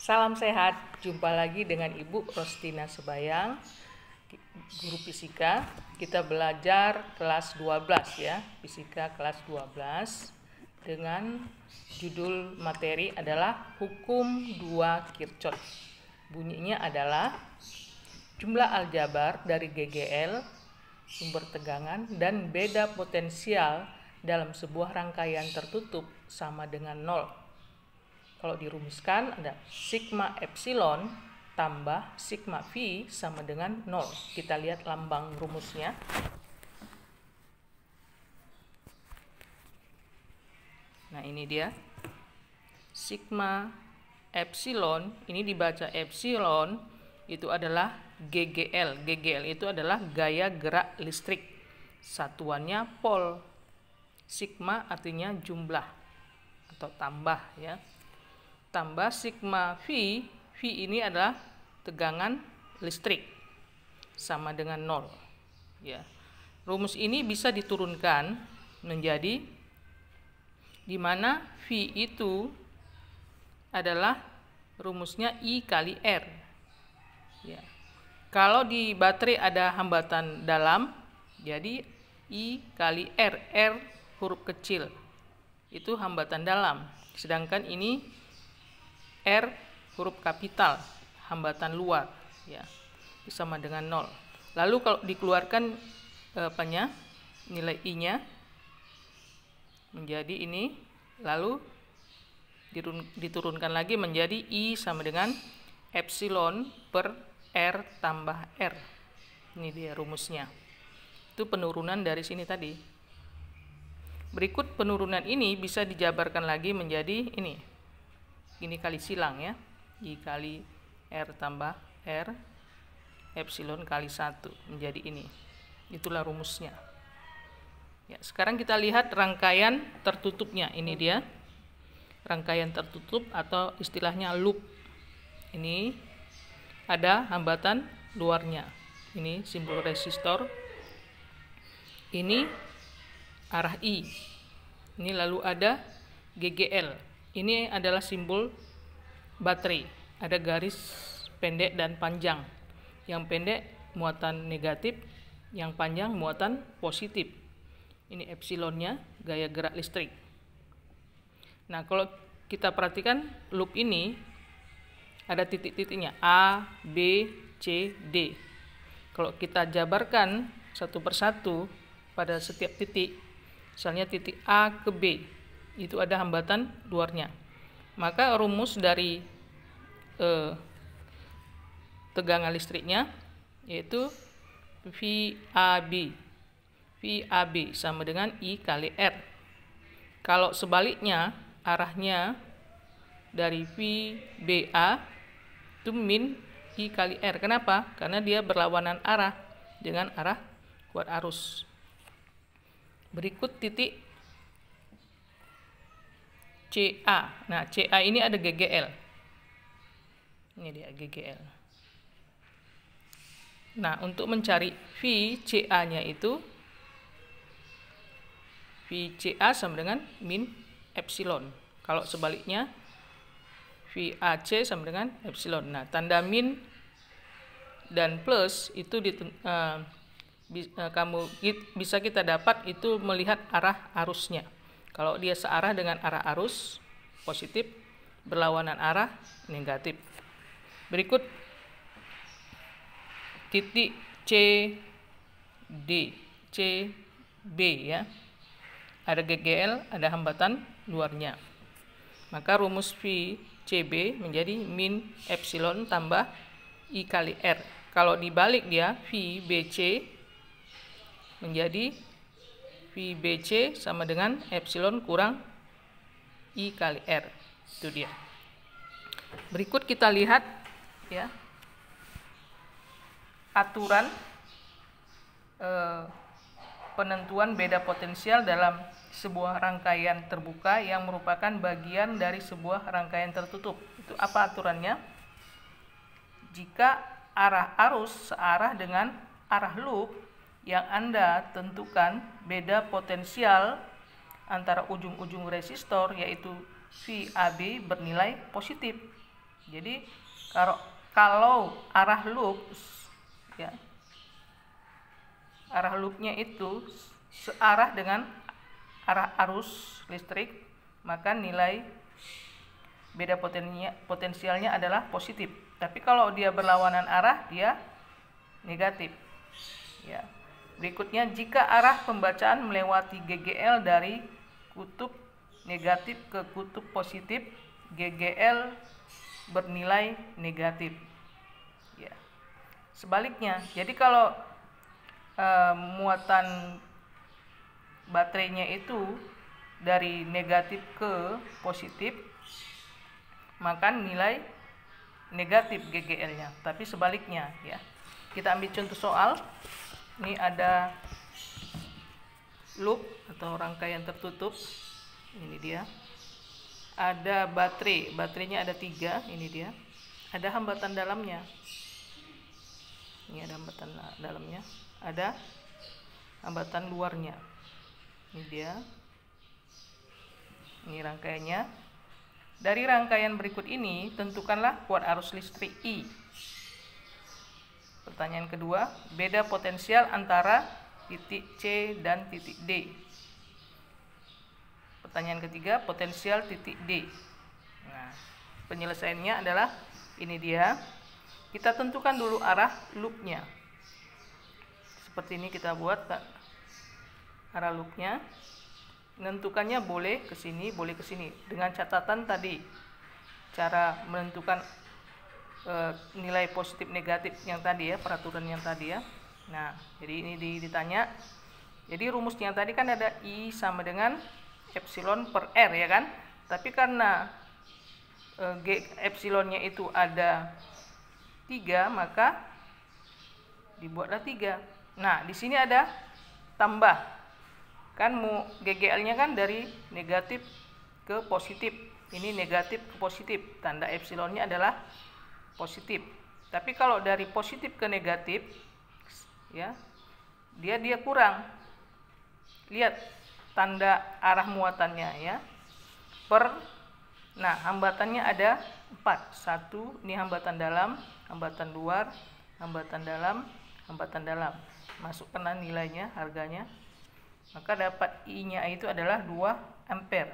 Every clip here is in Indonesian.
Salam sehat, jumpa lagi dengan Ibu Rostina Sebayang, guru fisika. Kita belajar kelas 12 ya, fisika kelas 12 dengan judul materi adalah Hukum 2 Kirchhoff. Bunyinya adalah jumlah aljabar dari GGL, sumber tegangan, dan beda potensial dalam sebuah rangkaian tertutup sama dengan 0. Kalau dirumuskan ada sigma epsilon tambah sigma V sama dengan 0. Kita lihat lambang rumusnya. Nah, ini dia. Sigma epsilon, ini dibaca epsilon, itu adalah GGL. GGL itu adalah gaya gerak listrik. Satuannya pol. Sigma artinya jumlah atau tambah ya. Tambah sigma V, V ini adalah tegangan listrik sama dengan 0 ya. Rumus ini bisa diturunkan menjadi di mana V itu adalah rumusnya I kali R ya. Kalau di baterai ada hambatan dalam, jadi I kali R, R huruf kecil itu hambatan dalam, sedangkan ini R huruf kapital, hambatan luar ya, sama dengan 0. Lalu kalau dikeluarkan nilai I-nya menjadi ini, lalu diturunkan lagi menjadi I sama dengan epsilon per R tambah R. Ini dia rumusnya. Itu penurunan dari sini tadi. Berikut penurunan ini bisa dijabarkan lagi menjadi ini kali silang ya, I kali R tambah R epsilon kali 1 menjadi ini. Itulah rumusnya ya. Sekarang kita lihat rangkaian tertutupnya. Ini dia rangkaian tertutup atau istilahnya loop. Ini ada hambatan luarnya, ini simbol resistor, ini arah I, ini lalu ada GGL. Ini adalah simbol baterai. Ada garis pendek dan panjang. Yang pendek muatan negatif, yang panjang muatan positif. Ini epsilonnya, gaya gerak listrik. Nah, kalau kita perhatikan loop ini ada titik-titiknya A, B, C, D. Kalau kita jabarkan satu persatu pada setiap titik, misalnya titik A ke B, itu ada hambatan luarnya. Maka rumus dari tegangan listriknya yaitu VAB. VAB sama dengan I kali R. Kalau sebaliknya arahnya dari VBA itu min I kali R. Kenapa? Karena dia berlawanan arah dengan arah kuat arus. Berikut titik CA. Nah, CA ini ada GGL. Ini dia GGL. Nah, untuk mencari VCA-nya itu VCA sama dengan min epsilon. Kalau sebaliknya VAC sama dengan epsilon. Nah, tanda min dan plus itu bisa kita dapat itu melihat arah arusnya. Kalau dia searah dengan arah arus positif, berlawanan arah negatif. Berikut titik CB ya. Ada GGL, ada hambatan luarnya. Maka rumus VCB menjadi min epsilon tambah I kali R. Kalau dibalik dia VBC menjadi VBC sama dengan epsilon kurang I kali R. Itu dia. Berikut kita lihat ya aturan penentuan beda potensial dalam sebuah rangkaian terbuka yang merupakan bagian dari sebuah rangkaian tertutup. Itu apa aturannya? Jika arah arus searah dengan arah loop yang Anda tentukan beda potensial antara ujung-ujung resistor yaitu VAB bernilai positif. Jadi kalau arah loop, ya, arah loopnya itu searah dengan arah arus listrik, maka nilai beda potensialnya adalah positif. Tapi kalau dia berlawanan arah, dia negatif. Ya. Berikutnya, jika arah pembacaan melewati GGL dari kutub negatif ke kutub positif, GGL bernilai negatif. Ya. Sebaliknya, jadi kalau muatan baterainya itu dari negatif ke positif, maka nilai negatif GGL-nya. Tapi sebaliknya, ya. Kita ambil contoh soal. Ini ada loop atau rangkaian tertutup. Ini dia. Ada baterainya ada 3, ini dia. Ada hambatan dalamnya. Ini ada hambatan dalamnya, ada hambatan luarnya. Ini dia. Ini rangkaiannya. Dari rangkaian berikut ini, tentukanlah kuat arus listrik I. Pertanyaan kedua, beda potensial antara titik C dan titik D. Pertanyaan ketiga, potensial titik D. Nah, penyelesaiannya adalah ini dia. Kita tentukan dulu arah loopnya. Seperti ini kita buat arah loopnya. Menentukannya boleh ke sini, boleh ke sini. Dengan catatan tadi, cara menentukan nilai positif negatif yang tadi ya, peraturan yang tadi ya. Nah, jadi ini ditanya. Jadi rumusnya tadi kan ada I sama dengan epsilon per R ya kan. Tapi karena epsilonnya itu ada 3, maka dibuatlah 3. Nah, di sini ada tambah. Kan GGL-nya kan dari negatif ke positif. Ini negatif ke positif. Tanda epsilonnya adalah positif. Tapi kalau dari positif ke negatif, ya, dia kurang. Lihat tanda arah muatannya ya. Nah, hambatannya ada 4. 1, ini hambatan dalam, hambatan luar, hambatan dalam, hambatan dalam. Masukkanlah nilainya, harganya. Maka dapat I-nya itu adalah 2 ampere.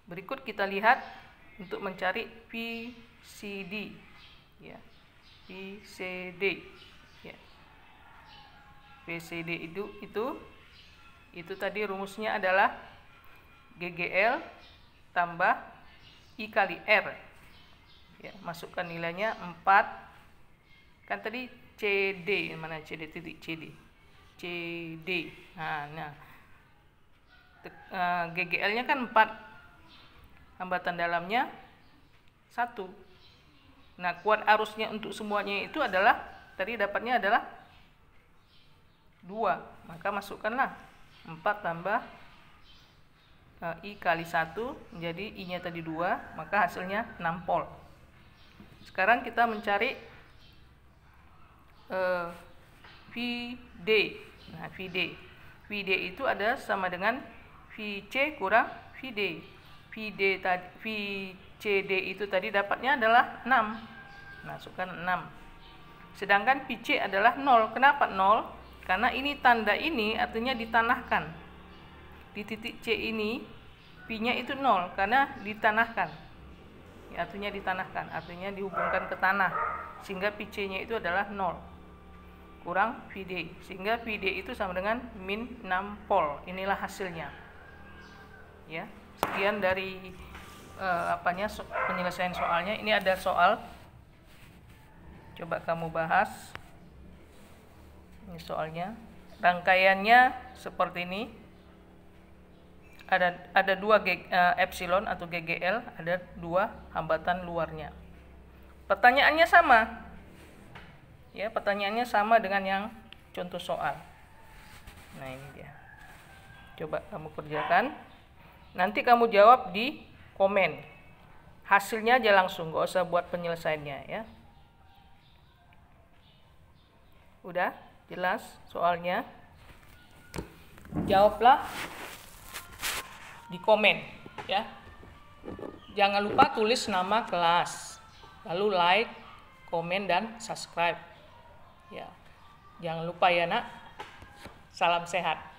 Berikut kita lihat untuk mencari VCD ya. VCD ya. VCD itu tadi rumusnya adalah GGL tambah I kali R. Ya, masukkan nilainya 4. Kan tadi CD, mana CD titik CD. CD. Nah. GGL-nya kan 4. Hambatan dalamnya 1. Nah, kuat arusnya untuk semuanya itu adalah tadi dapatnya adalah 2. Maka masukkanlah 4 tambah I kali 1 menjadi I-nya tadi 2, maka hasilnya 6 volt. Sekarang kita mencari VD. Nah, VD itu ada sama dengan VC kurang VD. VCD itu tadi dapatnya adalah 6. Masukkan 6. Sedangkan VC adalah 0. Kenapa 0? Karena ini tanda ini artinya ditanahkan. Di titik C ini V-nya itu 0 karena ditanahkan. Ya, artinya ditanahkan, artinya dihubungkan ke tanah. Sehingga VC-nya itu adalah 0. Kurang VD. Sehingga VD itu sama dengan min 6 volt. Inilah hasilnya. Ya. Sekian dari penyelesaian soalnya. Ini ada soal, coba kamu bahas. Ini soalnya, rangkaiannya seperti ini. Ada 2 epsilon atau GGL, ada 2 hambatan luarnya. Pertanyaannya sama. Ya, pertanyaannya sama dengan yang contoh soal. Nah, ini dia. Coba kamu kerjakan. Nanti kamu jawab di komen. Hasilnya aja langsung, gak usah buat penyelesaiannya ya. Udah jelas soalnya? Jawablah di komen ya. Jangan lupa tulis nama kelas, lalu like, komen, dan subscribe. Ya, jangan lupa ya nak. Salam sehat.